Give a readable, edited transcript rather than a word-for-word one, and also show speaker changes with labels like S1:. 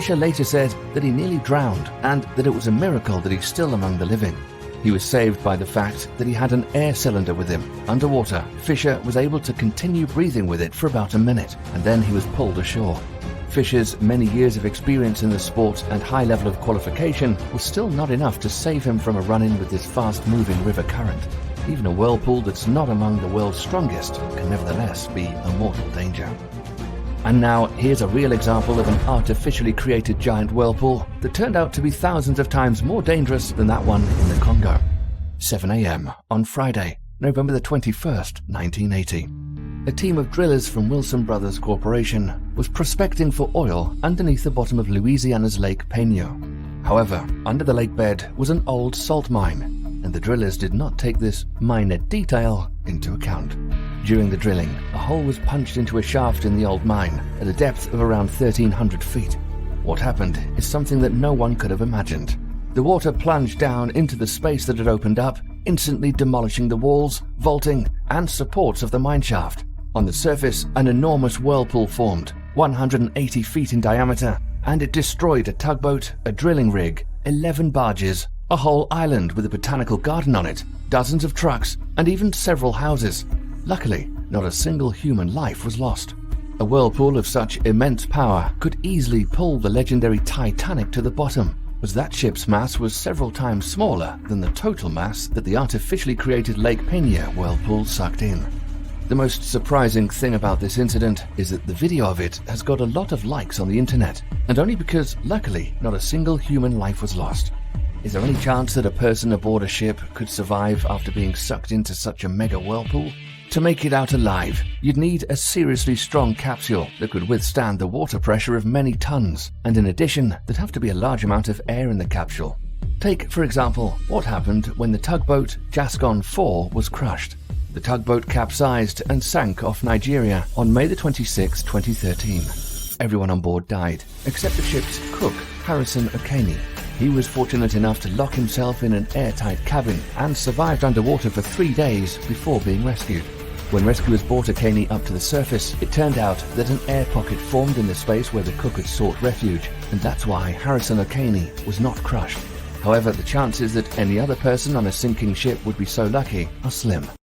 S1: Fisher later said that he nearly drowned and that it was a miracle that he's still among the living. He was saved by the fact that he had an air cylinder with him. Underwater, Fisher was able to continue breathing with it for about a minute, and then he was pulled ashore. Fisher's many years of experience in the sport and high level of qualification was still not enough to save him from a run-in with this fast-moving river current. Even a whirlpool that's not among the world's strongest can nevertheless be a mortal danger. And now, here's a real example of an artificially created giant whirlpool that turned out to be thousands of times more dangerous than that one in the Congo. 7 a.m. on Friday, November the 21st, 1980. A team of drillers from Wilson Brothers Corporation was prospecting for oil underneath the bottom of Louisiana's Lake Peño. However, under the lake bed was an old salt mine, and the drillers did not take this minor detail into account. During the drilling, a hole was punched into a shaft in the old mine at a depth of around 1,300 feet. What happened is something that no one could have imagined. The water plunged down into the space that had opened up, instantly demolishing the walls, vaulting, and supports of the mine shaft. On the surface, an enormous whirlpool formed, 180 feet in diameter, and it destroyed a tugboat, a drilling rig, 11 barges, a whole island with a botanical garden on it, dozens of trucks, and even several houses. Luckily, not a single human life was lost. A whirlpool of such immense power could easily pull the legendary Titanic to the bottom, as that ship's mass was several times smaller than the total mass that the artificially created Lake Peña whirlpool sucked in. The most surprising thing about this incident is that the video of it has got a lot of likes on the internet, and only because, luckily, not a single human life was lost. Is there any chance that a person aboard a ship could survive after being sucked into such a mega whirlpool? To make it out alive, you'd need a seriously strong capsule that could withstand the water pressure of many tons, and in addition, there'd have to be a large amount of air in the capsule. Take, for example, what happened when the tugboat Gascon 4 was crushed. The tugboat capsized and sank off Nigeria on May 26, 2013. Everyone on board died, except the ship's cook, Harrison Okene. He was fortunate enough to lock himself in an airtight cabin and survived underwater for 3 days before being rescued. When rescuers brought Okene up to the surface, it turned out that an air pocket formed in the space where the cook had sought refuge, and that's why Harrison Okene was not crushed. However, the chances that any other person on a sinking ship would be so lucky are slim.